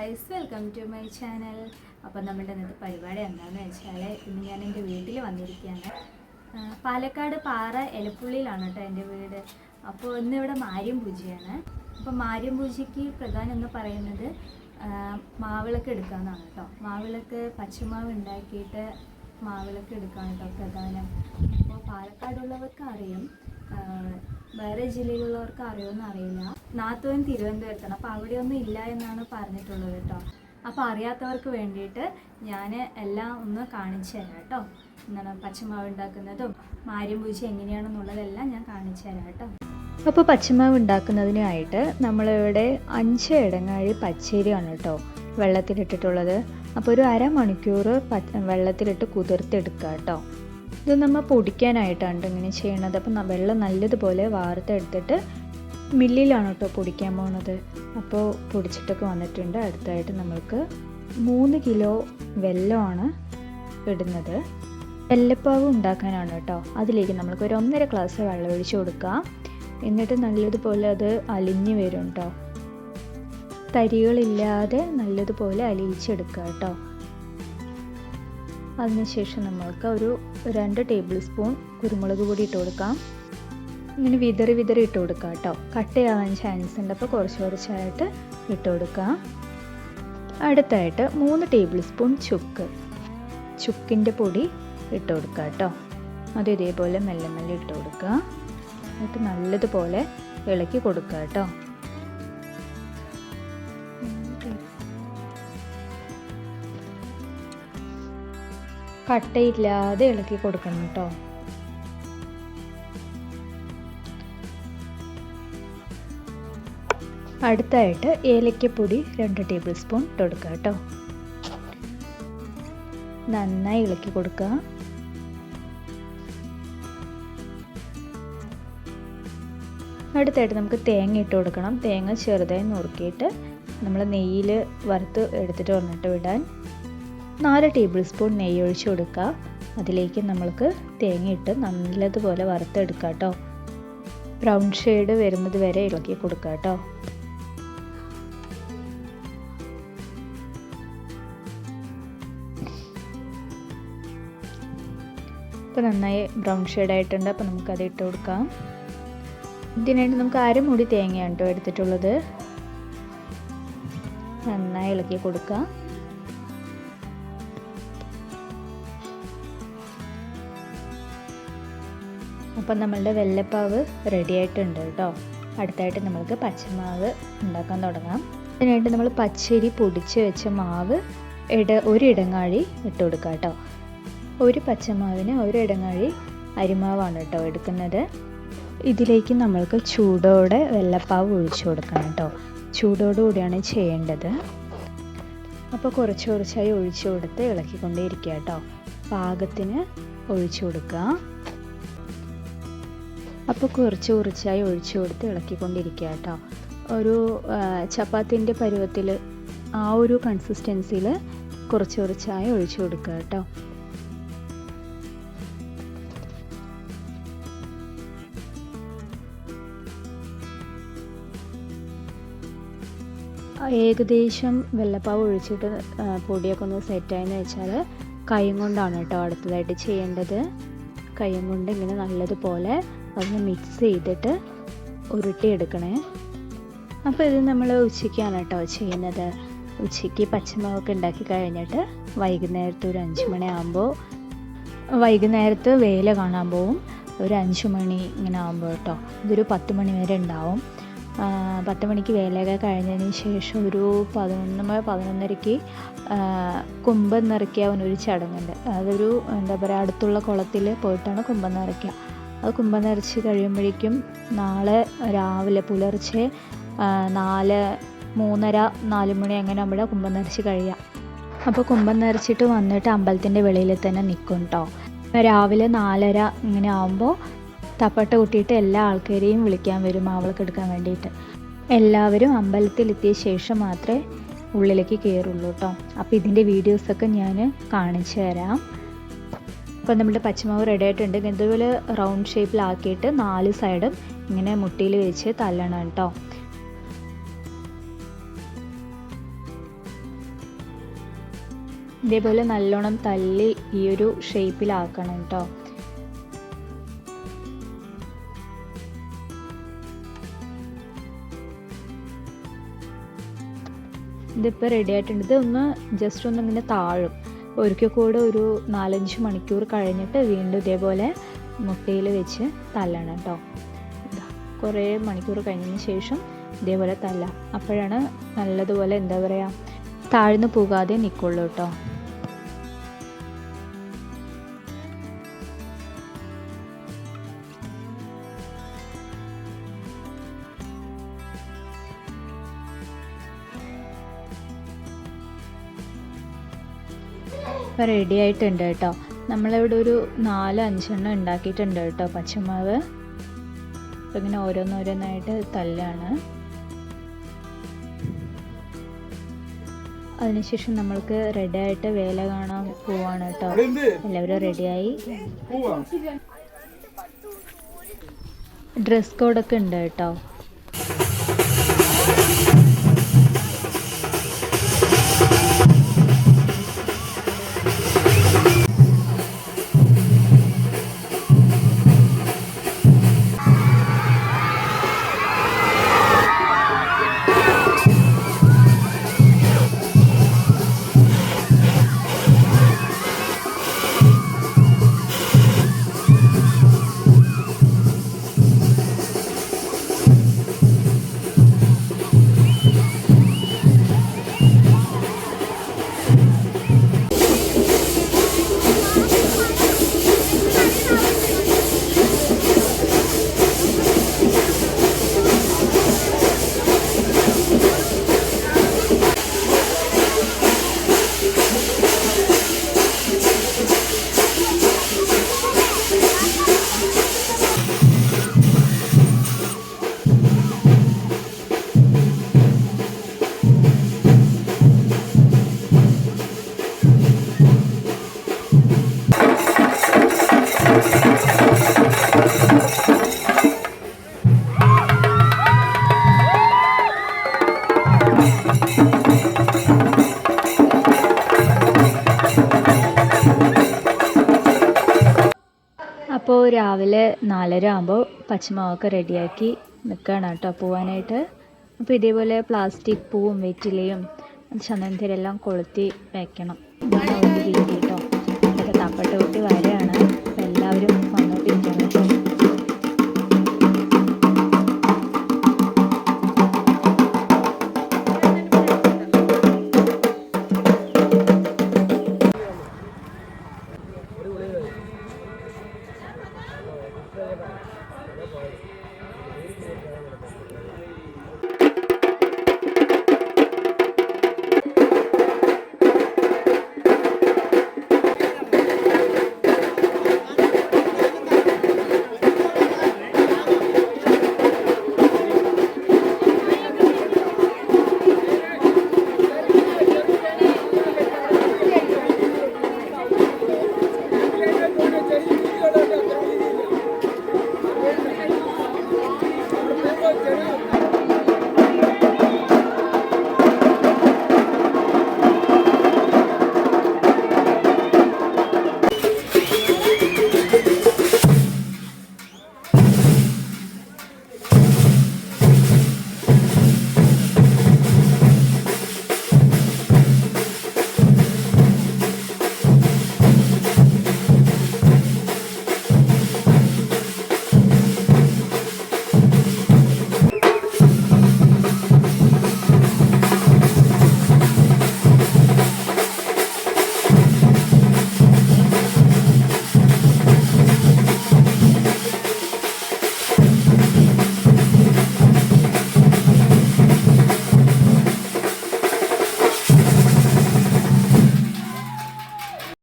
Guys, welcome to my channel. അപ്പോൾ നമ്മുടെ ഇന്നത്തെ പരിപാടി എന്താണെന്ന് വെച്ചാൽ, ഇന്ന് ഞാൻ എൻ്റെ വീട്ടിൽ വന്നിരിക്കുകയാണ്. പാലക്കാട് പാറ എലപ്പുള്ളിയിലാണ് കേട്ടോ എൻ്റെ വീട്. അപ്പോൾ ഇന്നിവിടെ മാര്യം പൂജയാണ്. അപ്പോൾ മാര്യം പൂജയ്ക്ക് പ്രധാനം എന്ന് പറയുന്നത് മാവിളക്ക് എടുക്കാമെന്നാണ് കേട്ടോ. മാവിളക്ക് പച്ചമാവ് ഉണ്ടാക്കിയിട്ട് മാവിളക്ക് എടുക്കാൻ കേട്ടോ പ്രധാനം. അപ്പോൾ പാലക്കാടുള്ളവർക്ക് അറിയും, വേറെ ജില്ലയിലുള്ളവർക്ക് അറിയുമെന്ന് അറിയില്ല. നാത്തൂൻ തിരുവനന്തപുരത്താണ്, അപ്പോൾ അവിടെയൊന്നും ഇല്ല എന്നാണ് പറഞ്ഞിട്ടുള്ളത് കേട്ടോ. അപ്പോൾ അറിയാത്തവർക്ക് വേണ്ടിയിട്ട് ഞാൻ എല്ലാം ഒന്ന് കാണിച്ചു തരാം കേട്ടോ. എന്താണ് പച്ചമാവ് ഉണ്ടാക്കുന്നതും മാര്യം പൂജ എങ്ങനെയാണെന്നുള്ളതെല്ലാം ഞാൻ കാണിച്ചു തരാം കേട്ടോ. അപ്പോൾ പച്ചമാവ് ഉണ്ടാക്കുന്നതിനായിട്ട് നമ്മളിവിടെ 5 ഇടങ്ങഴി പച്ചരിയാണ് കേട്ടോ വെള്ളത്തിലിട്ടിട്ടുള്ളത്. അപ്പോൾ ഒരു അരമണിക്കൂർ വെള്ളത്തിലിട്ട് കുതിർത്തെടുക്കുക കേട്ടോ. ഇത് നമ്മൾ പൊടിക്കാനായിട്ടാണ് ഇങ്ങനെ ചെയ്യണത്. അപ്പം വെള്ളം നല്ലതുപോലെ വാർത്തെടുത്തിട്ട് മില്ലിലാണ് കേട്ടോ പൊടിക്കാൻ പോകുന്നത്. അപ്പോൾ പൊടിച്ചിട്ടൊക്കെ വന്നിട്ടുണ്ട്. അടുത്തായിട്ട് നമ്മൾക്ക് 3 കിലോ വെല്ലമാണ് ഇടുന്നത്. വെല്ലപ്പാവ് ഉണ്ടാക്കാനാണ് കേട്ടോ. അതിലേക്ക് നമ്മൾക്ക് ഒരു 1.5 ഗ്ലാസ് വെള്ളം ഒഴിച്ച് കൊടുക്കുക. എന്നിട്ട് നല്ലതുപോലെ അത് അലിഞ്ഞ് വരും കേട്ടോ. തരികളില്ലാതെ നല്ലതുപോലെ അലിയിച്ചെടുക്കുക കേട്ടോ. അതിനുശേഷം നമ്മൾക്ക് ഒരു 2 ടേബിൾ സ്പൂൺ കുരുമുളക് പൊടി ഇട്ട് കൊടുക്കാം. ഇങ്ങനെ വിതറി ഇട്ട് കൊടുക്കുക കേട്ടോ. കട്ടയാവാൻ ചാൻസ് ഉണ്ട്, അപ്പോൾ കുറച്ചായിട്ട് ഇട്ട് കൊടുക്കുക. അടുത്തായിട്ട് 3 ടേബിൾ സ്പൂൺ ചുക്കിൻ്റെ പൊടി ഇട്ട് കൊടുക്കുക കേട്ടോ. അത് ഇതേപോലെ മെല്ലെ ഇട്ട് കൊടുക്കുക. എന്നിട്ട് നല്ലതുപോലെ ഇളക്കി കൊടുക്കുക കേട്ടോ. കട്ടയില്ലാതെ ഇളക്കി കൊടുക്കണം കേട്ടോ. അടുത്തായിട്ട് ഏലക്കപ്പൊടി 2 ടേബിൾ സ്പൂൺ ഇട്ട് കൊടുക്കുക കേട്ടോ. നന്നായി ഇളക്കി കൊടുക്കുക. അടുത്തായിട്ട് നമുക്ക് തേങ്ങ ഇട്ട് കൊടുക്കണം. തേങ്ങ ചെറുതായി നുറുക്കിയിട്ട് നമ്മൾ നെയ്യിൽ വറുത്ത് എടുത്തിട്ട് വന്നിട്ട് വിടാൻ 4 ടേബിൾ സ്പൂൺ നെയ്യ് ഒഴിച്ച് കൊടുക്കുക. അതിലേക്ക് നമ്മൾക്ക് തേങ്ങ ഇട്ട് നല്ലതുപോലെ വറുത്തെടുക്കുക കേട്ടോ. ബ്രൗൺ ഷെയ്ഡ് വരുന്നത് വരെ ഇളക്കി കൊടുക്കുക കേട്ടോ. ഇപ്പോൾ നന്നായി ബ്രൗൺ ഷെയ്ഡ് ആയിട്ടുണ്ട്. അപ്പോൾ നമുക്കത് ഇട്ട് കൊടുക്കാം. ഇതിനായിട്ട് നമുക്ക് അരമുടി തേങ്ങയാണ് കേട്ടോ എടുത്തിട്ടുള്ളത്. നന്നായി ഇളക്കി കൊടുക്കുക. അപ്പം നമ്മളുടെ വെല്ലപ്പാവ് റെഡി ആയിട്ടുണ്ട് കേട്ടോ. അടുത്തായിട്ട് നമ്മൾക്ക് പച്ചമാവ് ഉണ്ടാക്കാൻ തുടങ്ങാം. അതിനായിട്ട് നമ്മൾ പച്ചരി പൊടിച്ച് വെച്ച മാവ് 1 ഇടങ്ങാഴി ഇട്ട് കൊടുക്കുക കേട്ടോ. ഒരു പച്ചമാവിന് 1 ഇടങ്ങാഴി അരിമാവാണ് കേട്ടോ എടുക്കുന്നത്. ഇതിലേക്ക് നമ്മൾക്ക് ചൂടോടെ വെല്ലപ്പാവ് ഒഴിച്ചു കൊടുക്കണം കേട്ടോ. ചൂടോടുകൂടിയാണ് ചെയ്യേണ്ടത്. അപ്പോൾ കുറച്ചായി ഒഴിച്ചു കൊടുത്ത് ഇളക്കിക്കൊണ്ടേയിരിക്കുക കേട്ടോ. പാകത്തിന് ഒഴിച്ചു കൊടുക്കുക. അപ്പോൾ കുറച്ചായി ഒഴിച്ചു കൊടുത്ത് ഇളക്കിക്കൊണ്ടിരിക്കുക കേട്ടോ. ഒരു ചപ്പാത്തിൻ്റെ പരുവത്തിൽ ആ ഒരു കൺസിസ്റ്റൻസിയിൽ കുറച്ചായി ഒഴിച്ചു കൊടുക്കുക കേട്ടോ. ഏകദേശം വെള്ളപ്പാവ് ഒഴിച്ചിട്ട് പൊടിയൊക്കെ ഒന്ന് സെറ്റായെന്ന് വെച്ചാൽ കൈ കൊണ്ടാണ് കേട്ടോ അടുത്തതായിട്ട് ചെയ്യേണ്ടത്. കൈ കൊണ്ട് ഇങ്ങനെ നല്ലതുപോലെ അതിന് മിക്സ് ചെയ്തിട്ട് ഉരുട്ടിയെടുക്കണേ. അപ്പോൾ ഇത് നമ്മൾ ഉച്ചയ്ക്കാണ് കേട്ടോ ചെയ്യുന്നത്. ഉച്ചയ്ക്ക് പച്ചമാവൊക്കെ ഉണ്ടാക്കി കഴിഞ്ഞിട്ട് വൈകുന്നേരത്ത് ഒരു 5 മണിയാകുമ്പോൾ, വൈകുന്നേരത്ത് വേല കാണാൻ പോവും. ഒരു 5 മണി ഇങ്ങനെ ആകുമ്പോൾ കേട്ടോ. ഇതൊരു 10 മണി വരെ ഉണ്ടാവും. 10 മണിക്ക് വേലയൊക്കെ കഴിഞ്ഞതിന് ശേഷം ഒരു 11-11:30 കുമ്പം നിറയ്ക്കാവുന്നൊരു ചടങ്ങുണ്ട്. അതൊരു എന്താ പറയുക, അടുത്തുള്ള കുളത്തിൽ പോയിട്ടാണ് കുമ്പം നിറയ്ക്കുക. അത് കുമ്പം നിറച്ച് കഴിയുമ്പോഴേക്കും നാളെ രാവിലെ പുലർച്ചെ 4:30-4 മണി അങ്ങനെ നമ്മുടെ കുമ്പം നിറച്ച് കഴിയുക. അപ്പോൾ കുമ്പം നിറച്ചിട്ട് വന്നിട്ട് അമ്പലത്തിൻ്റെ വെളിയിൽ തന്നെ നിൽക്കും കേട്ടോ. രാവിലെ 4:30 ഇങ്ങനെ ആകുമ്പോൾ തപ്പട്ട കൂട്ടിയിട്ട് എല്ലാ ആൾക്കാരെയും വിളിക്കാൻ വരും മാവിളക്ക് എടുക്കാൻ വേണ്ടിയിട്ട്. എല്ലാവരും അമ്പലത്തിലെത്തിയ ശേഷം മാത്രമേ ഉള്ളിലേക്ക് കയറുള്ളൂ കേട്ടോ. അപ്പോൾ ഇതിൻ്റെ വീഡിയോസൊക്കെ ഞാൻ കാണിച്ചു തരാം. അപ്പോൾ നമ്മുടെ പച്ചമാവ് റെഡി ആയിട്ടുണ്ട്. ഇതുപോലെ റൗണ്ട് ഷേപ്പിലാക്കിയിട്ട് 4 സൈഡും ഇങ്ങനെ മുട്ടിയിൽ വെച്ച് തല്ലണം കേട്ടോ. ഇതേപോലെ നല്ലോണം തല്ലി ഈ ഒരു ഷേപ്പിലാക്കണം കേട്ടോ. ഇതിപ്പോൾ റെഡി ആയിട്ടുണ്ട്. ഇതൊന്ന് ജസ്റ്റ് ഒന്ന് ഇങ്ങനെ താഴും. ഒരിക്കൽ കൂടെ ഒരു 4-5 മണിക്കൂർ കഴിഞ്ഞിട്ട് വീണ്ടും ഇതേപോലെ മുട്ടയിൽ വെച്ച് തല്ലണം കേട്ടോ. കുറേ മണിക്കൂർ കഴിഞ്ഞതിന് ശേഷം ഇതേപോലെ തല്ലാം. അപ്പോഴാണ് നല്ലതുപോലെ എന്താ പറയുക താഴ്ന്നു പോകാതെ നിൽക്കുള്ളൂ കേട്ടോ. ഇപ്പോൾ റെഡി ആയിട്ടുണ്ട് കേട്ടോ. നമ്മളിവിടെ ഒരു 4-5 ഉണ്ടാക്കിയിട്ടുണ്ട് കേട്ടോ പച്ചമാവ്. അപ്പോൾ ഇങ്ങനെ ഓരോന്നോരോന്നായിട്ട് തല്ലാണ്. അതിനുശേഷം നമ്മൾക്ക് റെഡി ആയിട്ട് വേല കാണാൻ പോവാണ് കേട്ടോ. എല്ലാവരും റെഡിയായി. ഡ്രസ് കോഡൊക്കെ ഉണ്ട് കേട്ടോ. അപ്പോൾ രാവിലെ 4:30 ആകുമ്പോൾ പച്ചമാവൊക്കെ റെഡിയാക്കി നിൽക്കുകയാണ് കേട്ടോ പോവാനായിട്ട്. അപ്പോൾ ഇതേപോലെ പ്ലാസ്റ്റിക് പൂവും വെറ്റിലയും ചന്ദനത്തിലെല്ലാം കൊളുത്തി വയ്ക്കണം. ഇതാണ് ഒരു രീതി കേട്ടോ. ഇതൊക്കെ തപ്പട്ട കൂട്ടി വരെയാണ്. അപ്പോൾ എല്ലാവരും വന്നോട്ടിരിക്കണം കേട്ടോ.